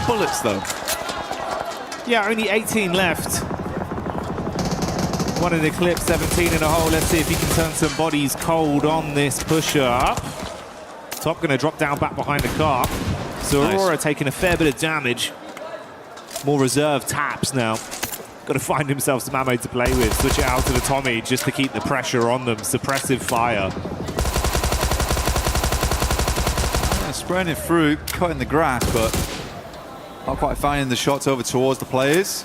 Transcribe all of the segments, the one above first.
of bullets, though. Yeah, only 18 left. One in the clip, 17 in a hole. Let's see if he can turn some bodies cold on this push-up. Top going to drop down back behind the car. So Aurora taking a fair bit of damage. More reserve taps now. Got to find himself some ammo to play with. Switch it out to the Tommy just to keep the pressure on them. Suppressive fire. Spraying it through, cutting the grass, but not quite finding the shots over towards the players.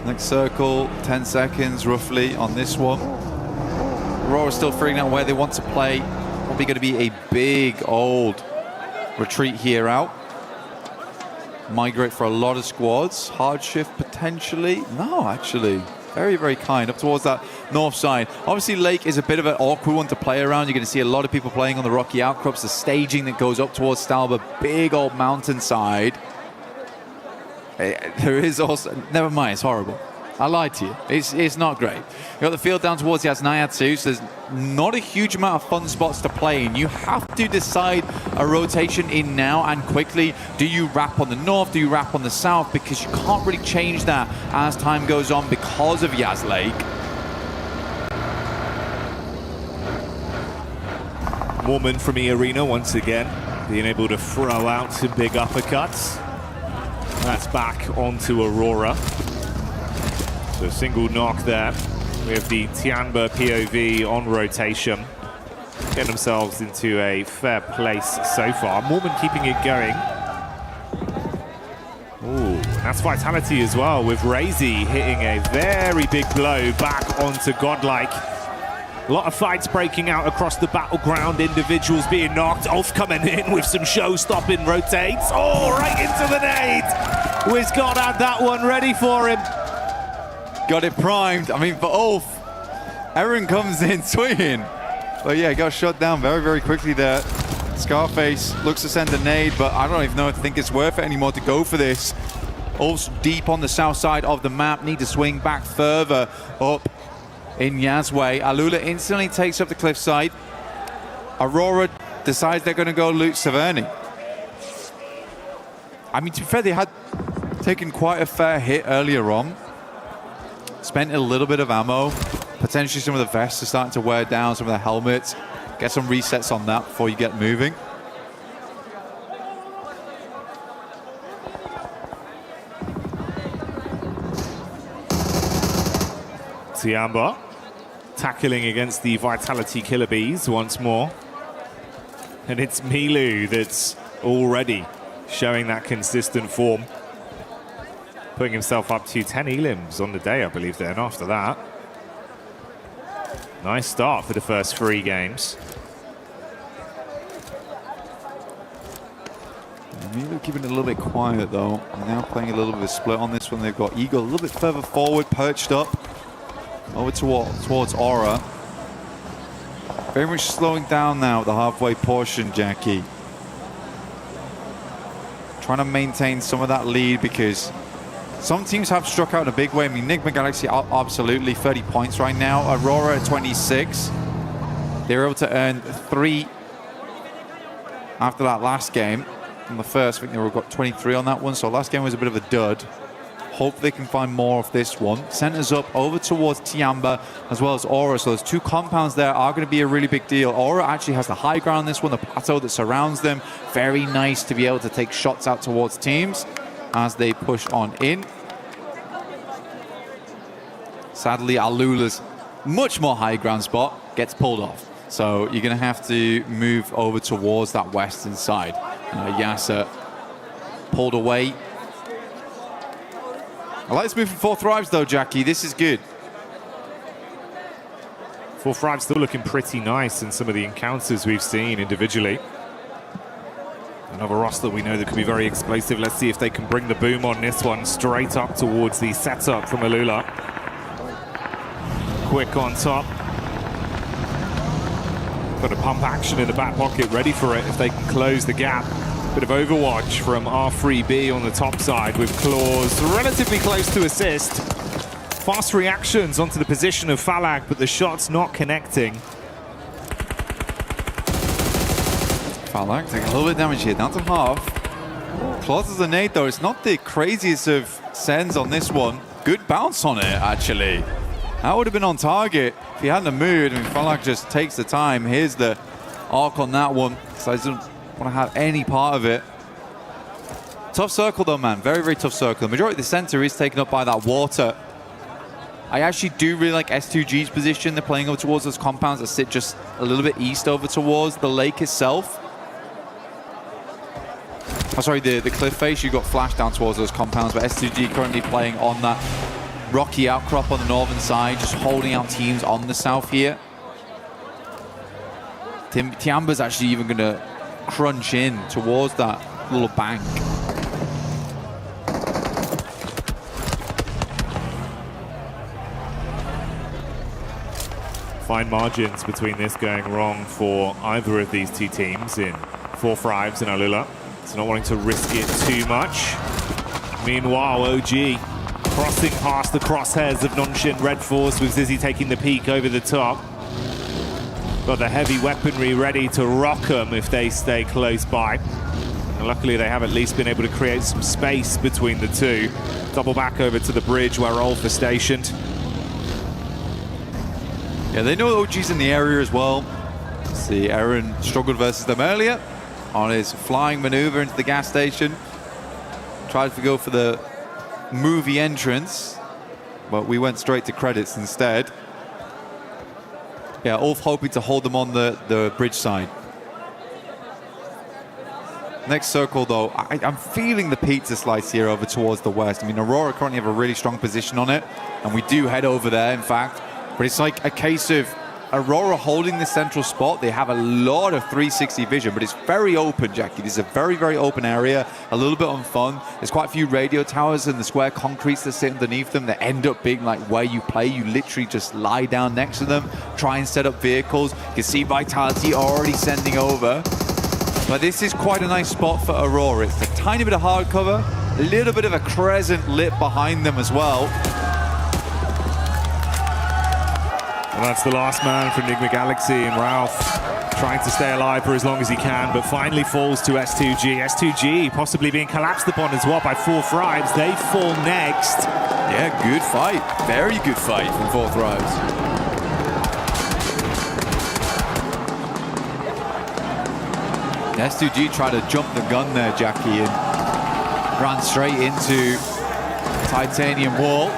Next circle, 10 seconds roughly on this one. Aurora still figuring out where they want to play. Probably going to be a big old retreat here out. Migrate for a lot of squads. Hard shift potentially. No, actually. Very, very kind. Up towards that north side. Obviously, Lake is a bit of an awkward one to play around. You're going to see a lot of people playing on the rocky outcrops. The staging that goes up towards Stalba. Big old mountainside. There is also... Never mind, it's horrible. I lied to you. It's not great. You got the field down towards the Asnaya too, so there's not a huge amount of fun spots to play in. You have to decide a rotation in now and quickly. Do you wrap on the north? Do you wrap on the south? Because you can't really change that as time goes on because of Yas Lake. Mormon from E Arena once again, being able to throw out some big uppercuts. That's back onto Aurora. So a single knock there. We have the Tianba POV on rotation. Getting themselves into a fair place so far. Mormon keeping it going. Ooh, that's Vitality as well, with Razy hitting a very big blow back onto Godlike. A lot of fights breaking out across the battleground. Individuals being knocked. Ulf coming in with some show-stopping rotates. Oh, right into the nade. WizGod had that one ready for him. Got it primed. I mean, for Ulf, Aaron comes in swinging. But yeah, got shot down very, very quickly there. Scarface looks to send a nade, but I don't even know if I think it's worth it anymore to go for this. Ulf's deep on the south side of the map. Need to swing back further up in Yazway. Alula instantly takes up the cliffside. Aurora decides they're going to go loot Severny. I mean, to be fair, they had taken quite a fair hit earlier on. Spent a little bit of ammo. Potentially some of the vests are starting to wear down, some of the helmets. Get some resets on that before you get moving. Tiamba tackling against the Vitality Killer Bees once more. And it's Milu that's already showing that consistent form. Putting himself up to 10 elims on the day, I believe, then after that. Nice start for the first 3 games. Milu keeping it a little bit quiet, though. Now playing a little bit of a split on this one. They've got Eagle a little bit further forward, perched up. Over towards Aura. Very much slowing down now at the halfway portion, Jackie. Trying to maintain some of that lead because some teams have struck out in a big way. I mean, Enigma Galaxy absolutely 30 points right now. Aurora at 26. They were able to earn 3 after that last game. From the first, I think they got 23 on that one. So last game was a bit of a dud. Hope they can find more of this one. Centers up over towards Tiamba as well as Aura. So those 2 compounds there are going to be a really big deal. Aura actually has the high ground on this one, the plateau that surrounds them. Very nice to be able to take shots out towards teams as they push on in. Sadly, Alula's much more high ground spot gets pulled off. So you're going to have to move over towards that western side. Yasser pulled away. I like this move from 4 Thrives though, Jackie. This is good. 4 Thrives still looking pretty nice in some of the encounters we've seen individually. Another roster we know that could be very explosive. Let's see if they can bring the boom on this one straight up towards the setup from Alula. Quick on top. Got a pump action in the back pocket ready for it if they can close the gap. Bit of overwatch from R3B on the top side with Claws relatively close to assist. Fast reactions onto the position of Falag, but the shot's not connecting. Finall taking a little bit of damage here, down to half. Closes the nade though, it's not the craziest of sends on this one. Good bounce on it, actually. That would have been on target if he hadn't moved. I mean, Finall just takes the time. Here's the arc on that one. So he doesn't want to have any part of it. Tough circle though, man. Very, very tough circle. The majority of the center is taken up by that water. I actually do really like S2G's position. They're playing over towards those compounds that sit just a little bit east over towards the lake itself. Oh, sorry, the cliff face. You got flash down towards those compounds, but S2G currently playing on that rocky outcrop on the northern side, just holding out teams on the south here. Tiamba's actually even going to crunch in towards that little bank. Fine margins between this going wrong for either of these two teams in 4-5s and Alula. So not wanting to risk it too much. Meanwhile, OG crossing past the crosshairs of Nongshim Red Force with Zizzy taking the peak over the top. Got the heavy weaponry ready to rock them if they stay close by. And luckily they have at least been able to create some space between the two. Double back over to the bridge where Rolf is stationed. Yeah, they know OG's in the area as well. See, Aaron struggled versus them earlier on his flying maneuver into the gas station. Tried to go for the movie entrance, but we went straight to credits instead. Yeah, Ulf hoping to hold them on the bridge side. Next circle, though, I'm feeling the pizza slice here over towards the west. I mean, Aurora currently have a really strong position on it, and we do head over there, in fact. But it's like a case of Aurora holding the central spot. They have a lot of 360 vision, but it's very open, Jackie. This is a very, very open area, a little bit unfun. There's quite a few radio towers and the square concretes that sit underneath them that end up being like where you play. You literally just lie down next to them, try and set up vehicles. You can see Vitality already sending over. But this is quite a nice spot for Aurora. It's a tiny bit of hard cover, a little bit of a crescent lit behind them as well. Well, that's the last man for Enigma Galaxy, and Ralph trying to stay alive for as long as he can, but finally falls to S2G. S2G possibly being collapsed upon as well by 4-5s. They fall next. Yeah, good fight. Very good fight from 4-5s. S2G tried to jump the gun there, Jackie, and ran straight into titanium wall.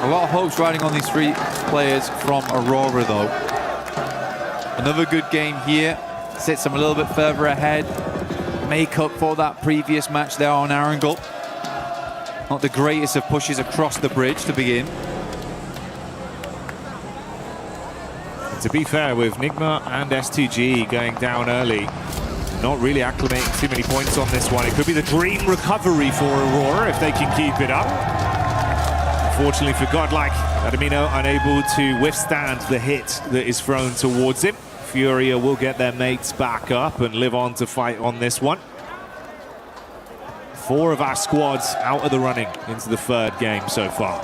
A lot of hopes riding on these three players from Aurora, though. Another good game here. Sits them a little bit further ahead. Make up for that previous match there on Arundel. Not the greatest of pushes across the bridge to begin. To be fair, with Nigma and S2G going down early, not really acclimating too many points on this one. It could be the dream recovery for Aurora if they can keep it up. Unfortunately for Godlike, Adamino unable to withstand the hit that is thrown towards him. Furia will get their mates back up and live on to fight on this one. 4 of our squads out of the running into the 3rd game so far.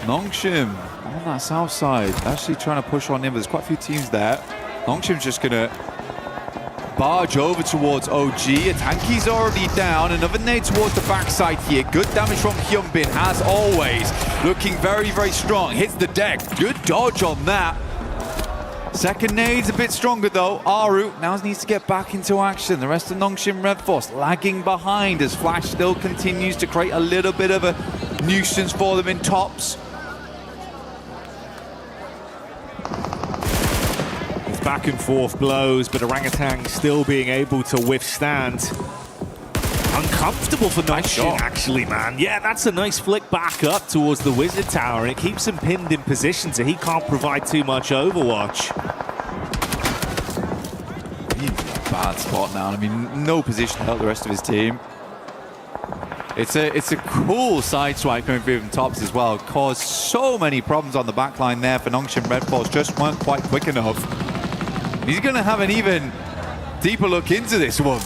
Nongshim on that south side, actually trying to push on in, but there's quite a few teams there. Nongshim's just gonna barge over towards OG. Atanki's already down. Another nade towards the backside here. Good damage from Hyunbin, as always. Looking very, very strong. Hits the dekh. Good dodge on that. Second nade's a bit stronger, though. Aru now needs to get back into action. The rest of Nongshim Red Force lagging behind as Flash still continues to create a little bit of a nuisance for them in tops. Back and forth blows, but Orangutan still being able to withstand. Uncomfortable for Nongshim, actually, man. Yeah, that's a nice flick back up towards the Wizard Tower, and it keeps him pinned in position, so he can't provide too much Overwatch. He's in a bad spot now. I mean, no position to help the rest of his team. It's a cool side swipe coming through from tops as well. Caused so many problems on the back line there for Nongshim Red Force. Just weren't quite quick enough. He's going to have an even deeper look into this one.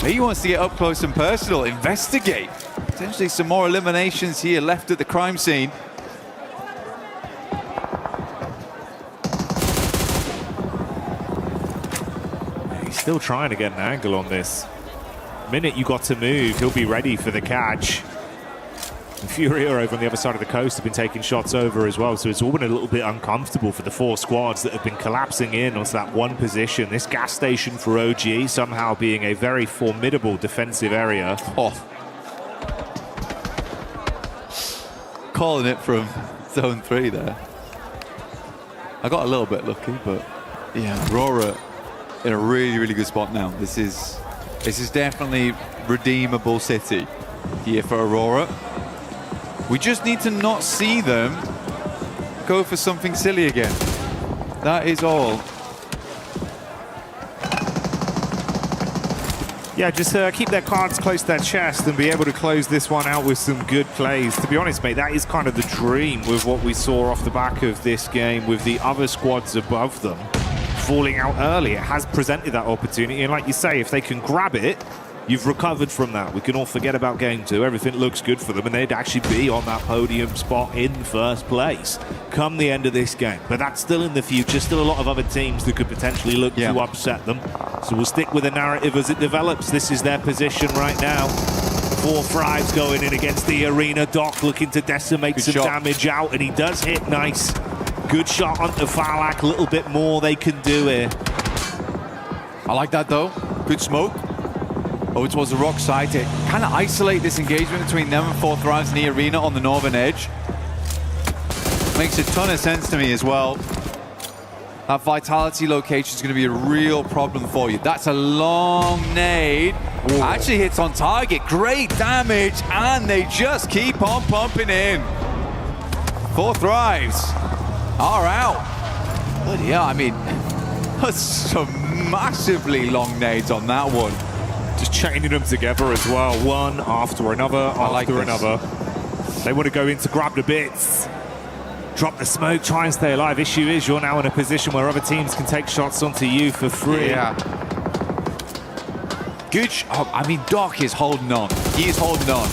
He wants to get up close and personal, investigate. Potentially some more eliminations here left at the crime scene. Still trying to get an angle on this. The minute you got to move, he'll be ready for the catch. And Furia over on the other side of the coast have been taking shots over as well, so it's all been a little bit uncomfortable for the 4 squads that have been collapsing in onto that one position. This gas station for OG somehow being a very formidable defensive area. Oh. Calling it from zone 3 there. I got a little bit lucky, but yeah, Aurora in a really, really good spot now. This is definitely redeemable city here for Aurora. We just need to not see them go for something silly again. That is all. Yeah, just keep their cards close to their chest and be able to close this one out with some good plays. To be honest, mate, that is kind of the dream with what we saw off the back of this game with the other squads above them falling out early. It has presented that opportunity, and like you say, if they can grab it, you've recovered from that. We can all forget about game 2. Everything looks good for them, and they'd actually be on that podium spot in first place come the end of this game. But that's still in the future. Still a lot of other teams that could potentially look to upset them. So we'll stick with the narrative as it develops. This is their position right now. 4 Thrives going in against the arena. Doc looking to decimate some damage out, and he does hit nice. Good shot onto Finall. A little bit more they can do here. I like that though. Good smoke. Over towards the rock side to kind of isolate this engagement between them and 4 Thrives in the arena on the northern edge. Makes a ton of sense to me as well. That vitality location is going to be a real problem for you. That's a long nade. Ooh. Actually hits on target. Great damage, and they just keep on pumping in. 4 Thrives are out. Bloody hell, I mean, that's some massively long nades on that one. Just chaining them together as well, one after another, after another. They want to go in to grab the bits, drop the smoke, try and stay alive. Issue is you're now in a position where other teams can take shots onto you for free. Yeah. Good. I mean, Doc is holding on. He is holding on.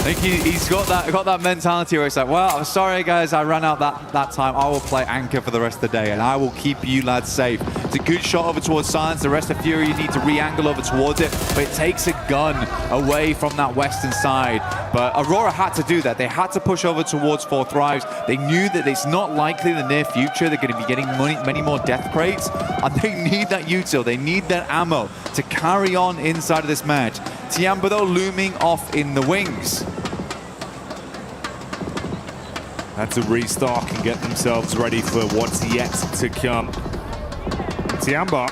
I think he's got that mentality where it's like, well, I'm sorry guys, I ran out that time. I will play anchor for the rest of the day, and I will keep you lads safe. It's a good shot over towards Silence. The rest of Fury, you need to re-angle over towards it, but it takes a gun away from that western side. But Aurora had to do that. They had to push over towards 4 Thrives. They knew that it's not likely in the near future they're going to be getting many more death crates, and they need that util. They need that ammo to carry on inside of this match. Tiamba though looming off in the wings. Had to restock and get themselves ready for what's yet to come. Tiamba,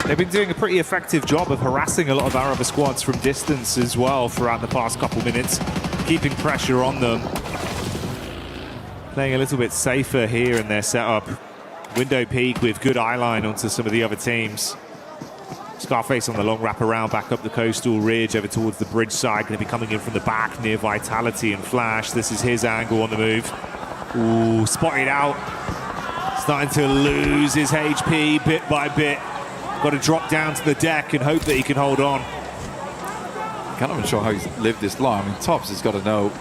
they've been doing a pretty effective job of harassing a lot of our other squads from distance as well throughout the past couple minutes, keeping pressure on them. Playing a little bit safer here in their setup. Window peek with good eye line onto some of the other teams. Scarface on the long wrap around back up the coastal ridge over towards the bridge side, going to be coming in from the back near Vitality and Flash. This is his angle on the move. Ooh, spotted out. Starting to lose his HP bit by bit. Got to drop down to the deck and hope that he can hold on. Kind of unsure how he's lived this long. I mean, Tops has got to know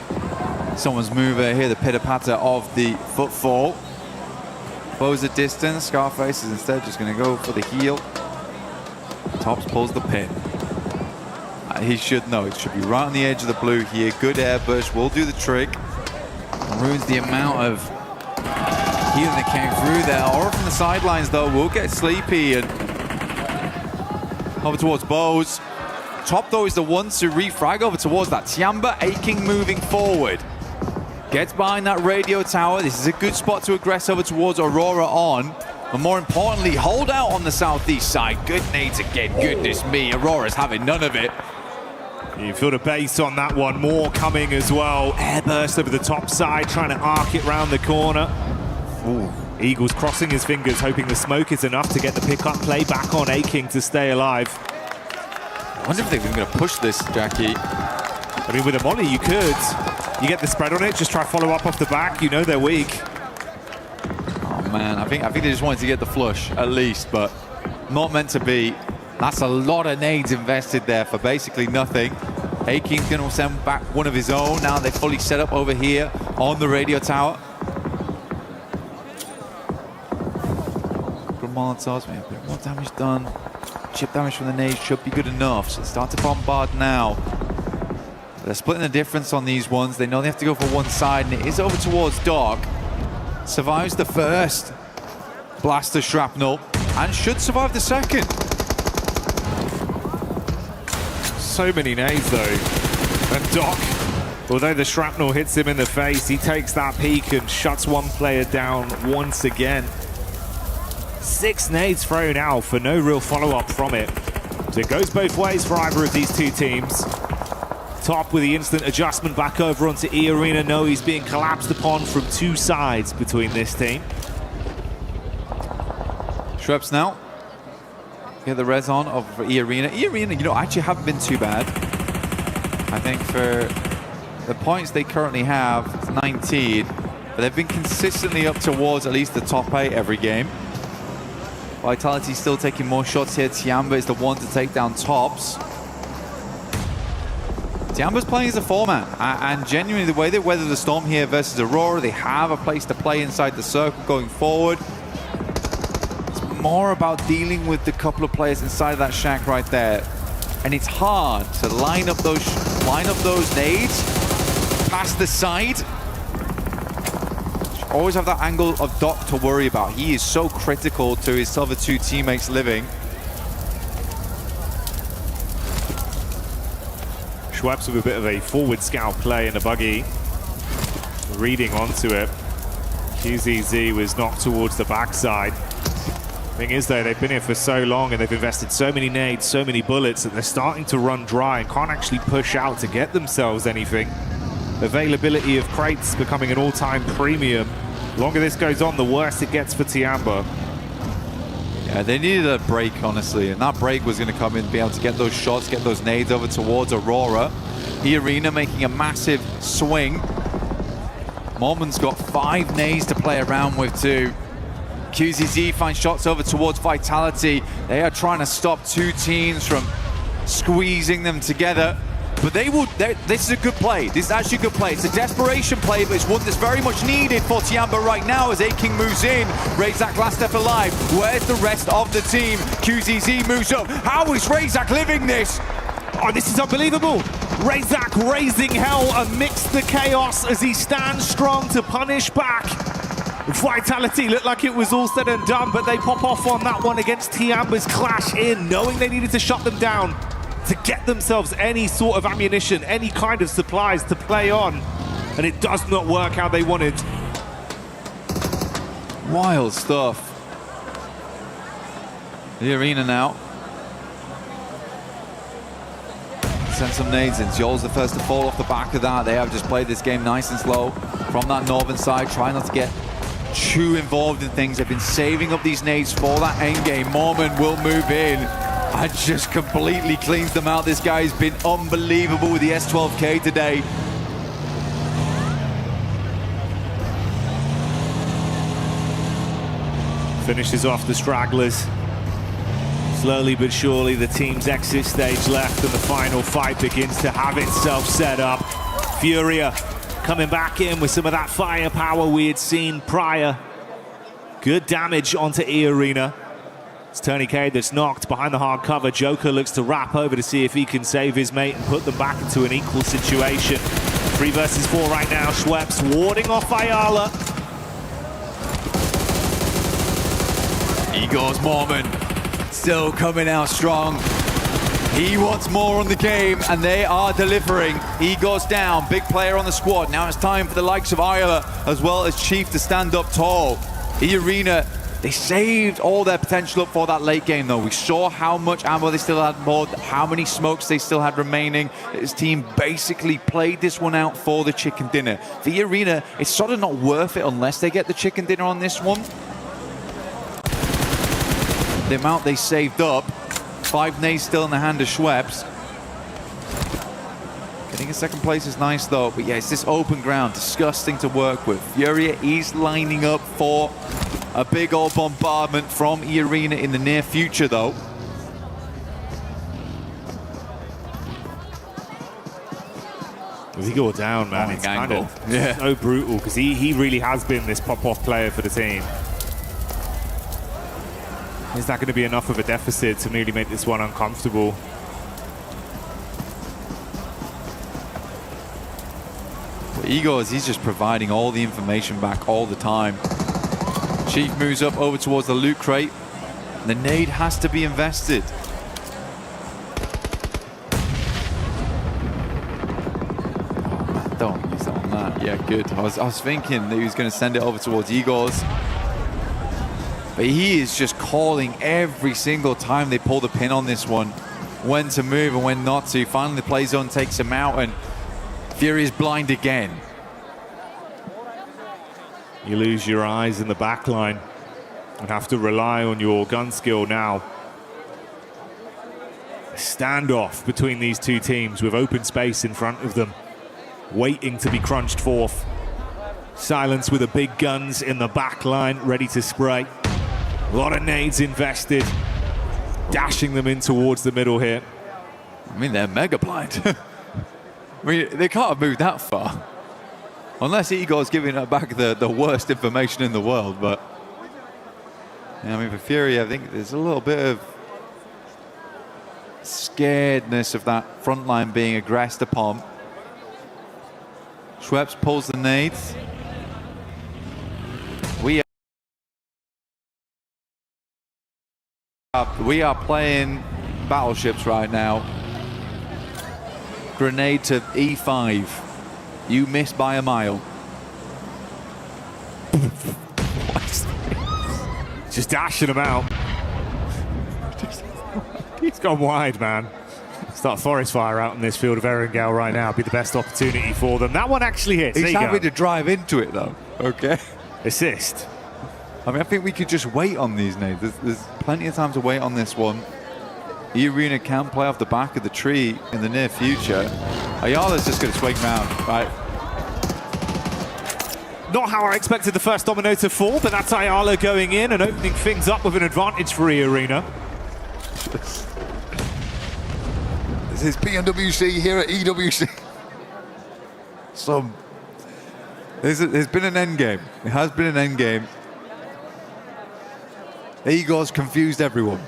someone's mover here, the pitter-patter of the footfall. Bows a distance. Scarface is instead just going to go for the heel. Tops pulls the pin. He should know. It should be right on the edge of the blue here. Good airbush will do the trick. Ruins the amount of healing that came through there. Aura from the sidelines, though, will get sleepy and over towards Baaz. Top, though, is the one to refrag over towards that. Tiamba aching moving forward. Gets behind that radio tower. This is a good spot to aggress over towards Aurora on. But more importantly, hold out on the southeast side. Good nades again. Goodness me, Aurora's having none of it. You feel the base on that one. More coming as well. Airburst over the top side, trying to arc it round the corner. Ooh. Eagles crossing his fingers, hoping the smoke is enough to get the pickup play back on Aching to stay alive. I wonder if they're going to push this, Jackie. I mean, with a molly, you could. You get the spread on it, just try to follow up off the back. You know they're weak. Oh, man. I think they just wanted to get the flush, at least, but not meant to be. That's a lot of nades invested there for basically nothing. Aking's going to send back one of his own. Now they're fully set up over here on the radio tower. Good Molotovs, man. A bit more damage done. chip damage from the nade should be good enough. So start to bombard now. They're splitting the difference on these ones. They know they have to go for one side, and it is over towards dekh. Survives the first blaster shrapnel and should survive the second. So many nades though. And dekh, although the shrapnel hits him in the face, he takes that peek and shuts one player down once again. 6 nades thrown out for no real follow-up from it. So it goes both ways for either of these two teams. Top with the instant adjustment back over onto eArena. No, he's being collapsed upon from 2 sides between this team. Schweppes now get the res on of eArena. eArena, you know, actually haven't been too bad. I think for the points they currently have, it's 19, but they've been consistently up towards at least the top 8 every game. Vitality still taking more shots here. Tiamba is the one to take down tops. Tiamba's playing as a 4-man, and genuinely the way they weather the storm here versus Aurora, they have a place to play inside the circle going forward. It's more about dealing with the couple of players inside of that shack right there, and it's hard to line up those nades past the side. Always have that angle of dekh to worry about. He is so critical to his other 2 teammates living. Schweppes with a bit of a forward scout play in the buggy. Reading onto it. QZZ was knocked towards the backside. Thing is though, they've been here for so long and they've invested so many nades, so many bullets that they're starting to run dry and can't actually push out to get themselves anything. Availability of crates becoming an all-time premium. The longer this goes on, the worse it gets for Tiamba. Yeah, they needed a break, honestly, and that break was going to come in to be able to get those shots, get those nades over towards Aurora. eArena making a massive swing. Mormon's got 5 nades to play around with too. QZZ finds shots over towards Vitality. They are trying to stop 2 teams from squeezing them together. But this is a good play. This is actually a good play. It's a desperation play, but it's one that's very much needed for Tiamba right now as aKing moves in. Razak last step alive. Where's the rest of the team? QZZ moves up. How is Razak living this? Oh, this is unbelievable. Razak raising hell amidst the chaos as he stands strong to punish back. Vitality looked like it was all said and done, but they pop off on that one against Tiamba's clash in, knowing they needed to shut them down to get themselves any sort of ammunition, any kind of supplies to play on. And it does not work how they wanted. Wild stuff. eArena now. Send some nades in. Zjol's the first to fall off the back of that. They have just played this game nice and slow from that northern side, trying not to get too involved in things. They've been saving up these nades for that end game. Mormon will move in and just completely cleans them out. This guy's been unbelievable with the S12K today. Finishes off the stragglers. Slowly but surely, the team's exit stage left and the final fight begins to have itself set up. Furia coming back in with some of that firepower we had seen prior. Good damage onto eArena. It's Tony K that's knocked behind the hard cover. Joker looks to wrap over to see if he can save his mate and put them back into an equal situation. 3 versus 4 right now. Schweppes warding off Ayala. Igor's Mormon still coming out strong. He wants more on the game, and they are delivering. Igor's down, big player on the squad. Now it's time for the likes of Ayala as well as Chief to stand up tall. eArena, they saved all their potential up for that late game, though. We saw how much ammo they still had more, how many smokes they still had remaining. This team basically played this one out for the chicken dinner. For eArena, it's sort of not worth it unless they get the chicken dinner on this one. The amount they saved up, 5 nades still in the hand of Schweppes. Getting a second place is nice though, but yeah, it's this open ground, disgusting to work with. Furia is lining up for a big old bombardment from eArena in the near future though. Does he go down, man? It's kind of so brutal because he really has been this pop-off player for the team. Is that going to be enough of a deficit to really make this one uncomfortable? For Igors, he's just providing all the information back all the time. Chief moves up over towards the loot crate. The nade has to be invested. Don't use that on that. Yeah, good. I was thinking that he was going to send it over towards Igors. But he is just calling every single time they pull the pin on this one. When to move and when not to. Finally, the play zone takes him out and Fury is blind again. You lose your eyes in the back line and have to rely on your gun skill now. A standoff between these two teams with open space in front of them, waiting to be crunched forth. Silence with the big guns in the back line, ready to spray. A lot of nades invested, dashing them in towards the middle here. I mean, they're mega blind. I mean, they can't have moved that far. Unless Igor's giving it back the worst information in the world, but... Yeah, I mean, for Fury, I think there's a little bit of scaredness of that front line being aggressed upon. Schweppes pulls the nades. We are playing battleships right now. Grenade to E5. You missed by a mile. Just dashing him out. He's gone wide, man. Start forest fire out in this field of Erangel right now. Be the best opportunity for them. That one actually hits. He's having to drive into it, though. Okay. Assist. I mean, I think we could just wait on these nades. There's plenty of time to wait on this one. E-Arena can play off the back of the tree in the near future. Ayala's just going to swing round, right? Not how I expected the first domino to fall, but that's Ayala going in and opening things up with an advantage for E-Arena. This is Pmwc here at EWC. There's been an end game. It has been an end game. Igor's confused everyone.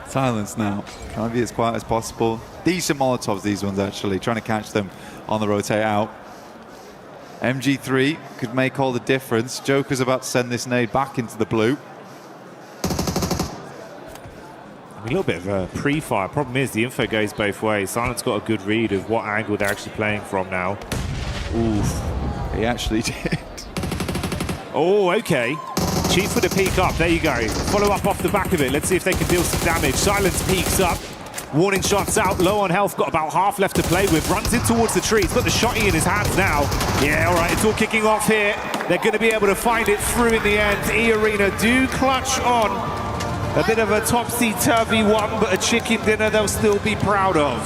Silence now. Trying to be as quiet as possible. Decent Molotovs, these ones, actually. Trying to catch them on the rotate out. MG3 could make all the difference. Joker's about to send this nade back into the blue. A little bit of a pre-fire. Problem is, the info goes both ways. Silence got a good read of what angle they're actually playing from now. Oof. He actually did. Oh, okay. Chief with a peek up. There you go. Follow up off the back of it. Let's see if they can deal some damage. Silence peeks up. Warning shots out. Low on health. Got about half left to play with. Runs in towards the tree. He's got the shotty in his hands now. Yeah, all right. It's all kicking off here. They're going to be able to find it through in the end. E-Arena do clutch on. A bit of a topsy-turvy one, but a chicken dinner they'll still be proud of.